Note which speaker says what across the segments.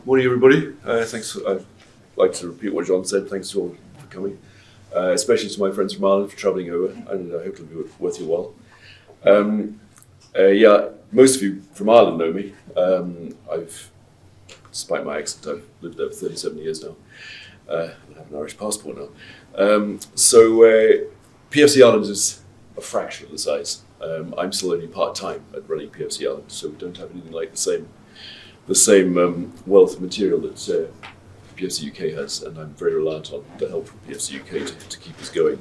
Speaker 1: Morning, everybody. I'd like to repeat what John said. Thanks to all for coming, especially to my friends from Ireland for travelling over, and I hope it'll be worth your while. Most of you from Ireland know me. Despite my accent, I've lived there for 37 years now. I have an Irish passport now. PEFC Ireland is a fraction of the size. I'm still only part-time at running PEFC Ireland, so we don't have anything like the same wealth of material that PEFC UK has, and I'm very reliant on the help from PEFC UK to keep us going.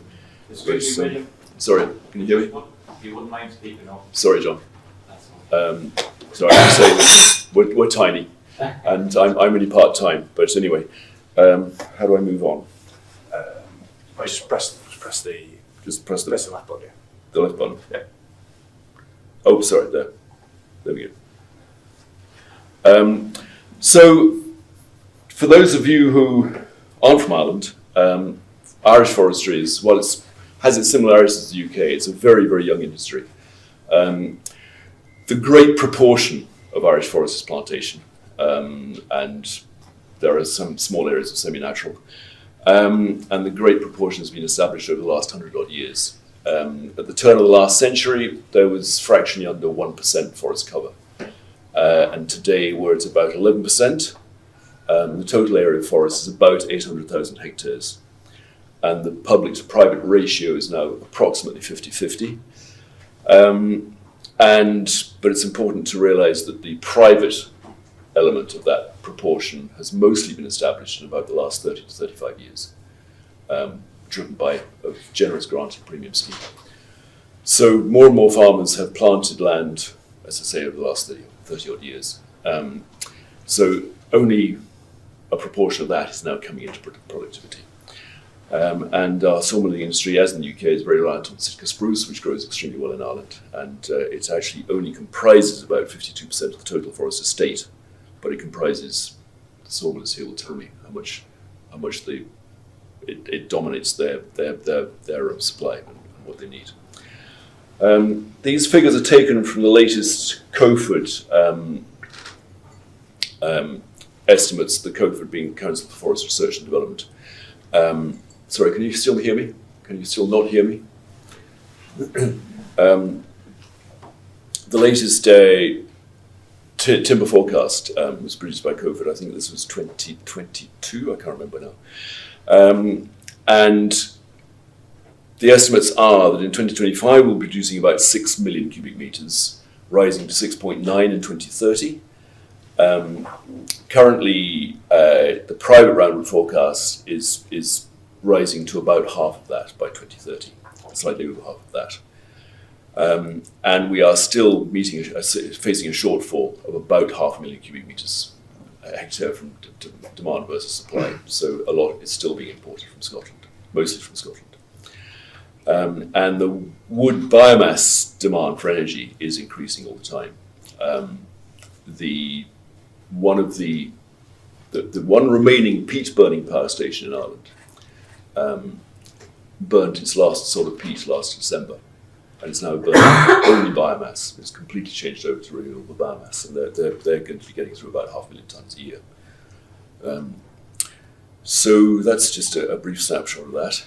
Speaker 1: Sorry, can you hear me?
Speaker 2: You wouldn't mind speaking up?
Speaker 1: Sorry, John. Sorry, I'm saying that we're tiny, and I'm only part-time, but anyway, how do I move on?
Speaker 2: Just press the left button.
Speaker 1: The left button?
Speaker 2: Yeah.
Speaker 1: Oh, sorry, there we go. So, for those of you who aren't from Ireland, Irish forestry is, while it has its similarities to the UK, it's a very, very young industry. The great proportion of Irish forest is plantation, and there are some small areas of semi-natural, and the great proportion has been established over the last 100 odd years. At the turn of the last century, there was fractionally under 1% forest cover. And today we're at about 11%. The total area of forest is about 800,000 hectares. And the public to private ratio is now approximately 50-50. But it's important to realise that the private element of that proportion has mostly been established in about the last 30 to 35 years, driven by a generous granting premium scheme. So more and more farmers have planted land, as I say, over the last 30 odd years. So only a proportion of that is now coming into productivity. And our sawmilling industry, as in the UK, is very reliant on Sitka spruce, which grows extremely well in Ireland. And it actually only comprises about 52% of the total forest estate, but it comprises, the sawmillers here will tell me how much it dominates their supply and what they need. These figures are taken from the latest COFOD estimates, the COFOD being Council for Forest Research and Development. Sorry, can you still hear me? Can you still not hear me? The latest timber forecast was produced by COFOD. I think this was 2022, I can't remember now. And the estimates are that in 2025 we'll be producing about 6 million cubic metres, rising to 6.9 in 2030. Currently, the private roundwood forecast is rising to about half of that by 2030, slightly over half of that. And we are still facing a shortfall of about 500,000 cubic metres a hectare from demand versus supply. So a lot is still being imported from Scotland, mostly from Scotland. And the wood biomass demand for energy is increasing all the time. The one remaining peat burning power station in Ireland burnt its last sort of peat last December, and it's now burning only biomass. It's completely changed over to renewable biomass, and they're going to be getting through about 500,000 tonnes a year. So that's just a brief snapshot of that.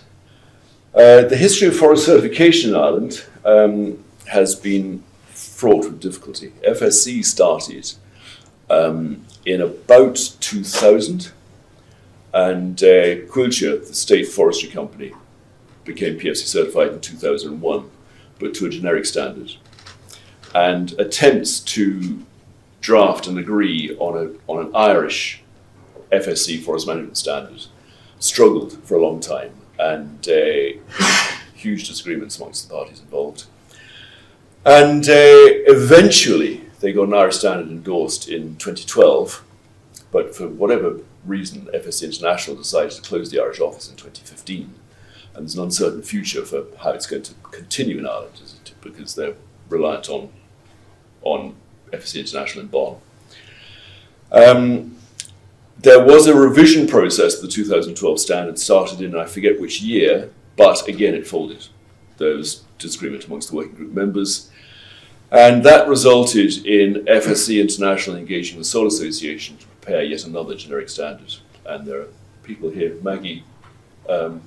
Speaker 1: The history of forest certification in Ireland has been fraught with difficulty. FSC started in about 2000, and Quilcher, the state forestry company, became PEFC certified in 2001, but to a generic standard. And attempts to draft and agree on an Irish FSC forest management standard struggled for a long time, and huge disagreements amongst the parties involved. And eventually they got an Irish standard endorsed in 2012, but for whatever reason, FSC International decided to close the Irish office in 2015. And there's an uncertain future for how it's going to continue in Ireland, because they're reliant on FSC International in Bonn. There was a revision process of the 2012 standard, started in I forget which year, but again it folded. There was disagreement amongst the working group members, and that resulted in FSC International engaging the Soil Association prepare yet another generic standard. And there are people here, Maggie,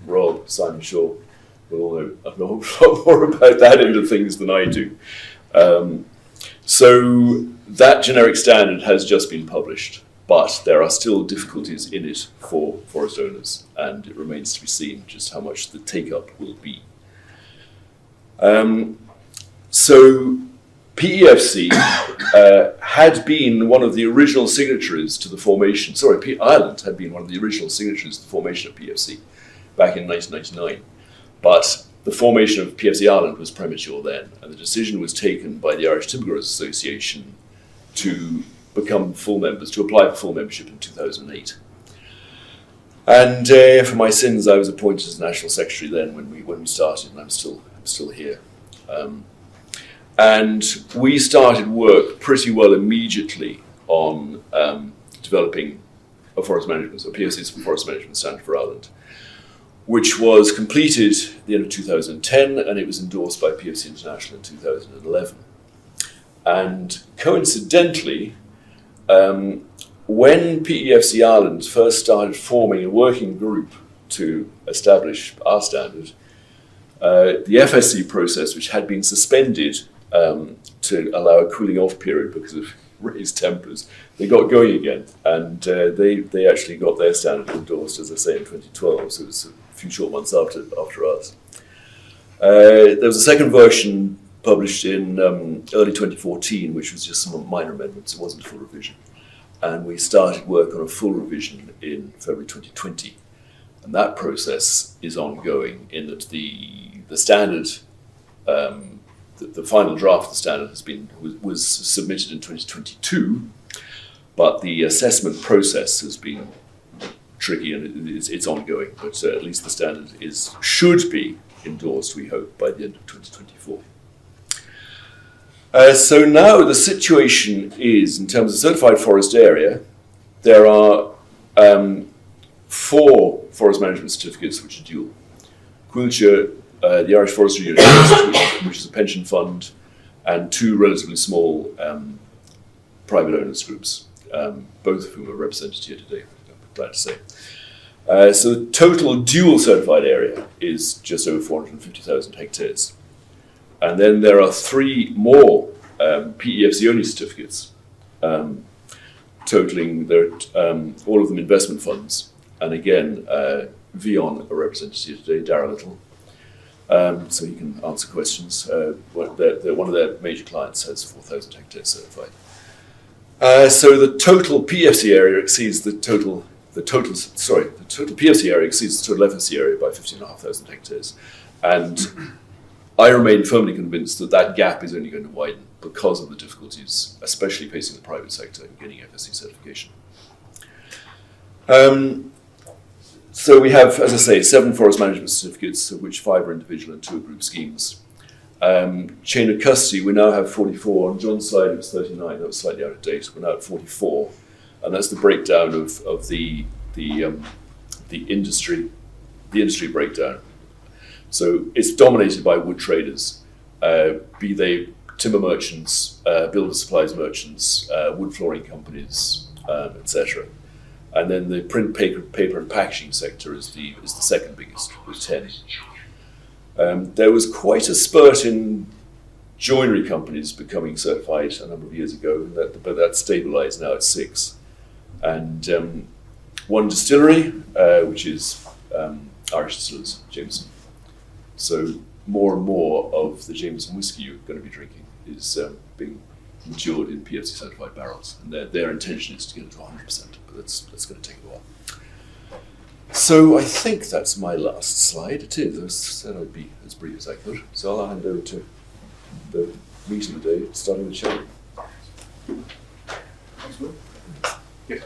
Speaker 1: Rob, Simon Shaw, will all know a lot more about that end of things than I do. So that generic standard has just been published, but there are still difficulties in it for forest owners, and it remains to be seen just how much the take-up will be. So PEFC had been one of the original signatories to the formation, Ireland had been one of the original signatories to the formation of PEFC back in 1999. But the formation of PEFC Ireland was premature then, and the decision was taken by the Irish Timber Growers Association to become full members, to apply for full membership in 2008. And for my sins, I was appointed as National Secretary then when we started, and I'm still here. And we started work pretty well immediately on developing a PEFC's Forest Management Standard for Ireland, which was completed at the end of 2010, and it was endorsed by PEFC International in 2011. And coincidentally, when PEFC Ireland first started forming a working group to establish our standard, the FSC process, which had been suspended to allow a cooling off period because of raised tempers, they got going again, and they actually got their standard endorsed, as I say, in 2012, so it was a few short months after us. There was a second version published in early 2014, which was just some minor amendments, it wasn't a full revision. And we started work on a full revision in February 2020. And that process is ongoing in that the standard, the final draft of the standard was submitted in 2022, but the assessment process has been tricky and it's ongoing, but at least the standard should be endorsed, we hope, by the end of 2024. So now the situation is, in terms of certified forest area, there are 4 forest management certificates which are dual. Quilcher, the Irish Forestry Unit, which is a pension fund, and 2 relatively small private owners groups, both of whom are represented here today, I'm glad to say. So the total dual certified area is just over 450,000 hectares. And then there are 3 more PEFC only certificates, totaling all of them investment funds. And again, Vion are represented here today, Darragh Little. So he can answer questions. One of their major clients has 4,000 hectares certified. So the total PEFC area exceeds the total PEFC area exceeds the total FSC area by 15,500 hectares. And I remain firmly convinced that that gap is only going to widen because of the difficulties, especially facing the private sector in getting FSC certification. So we have, as I say, 7 forest management certificates, of which 5 are individual and 2 are group schemes. Chain of custody, we now have 44. On John's slide, it was 39. That was slightly out of date. We're now at 44, and that's the breakdown of the industry breakdown. So it's dominated by wood traders, be they timber merchants, builder supplies merchants, wood flooring companies, etc. And then the print, paper and packaging sector is the second biggest, with 10. There was quite a spurt in joinery companies becoming certified a number of years ago, but that's stabilised now at 6. And 1 distillery, which is Irish Distillers, Jameson. So more and more of the Jameson whiskey you're going to be drinking is being matured in PEFC certified barrels, and their intention is to get it to 100%, but that's going to take a while. So I think that's my last slide. It is. I said I'd be as brief as I could. So I'll hand over to the meeting today, starting with Shelley.
Speaker 2: Thanks, Will. Good.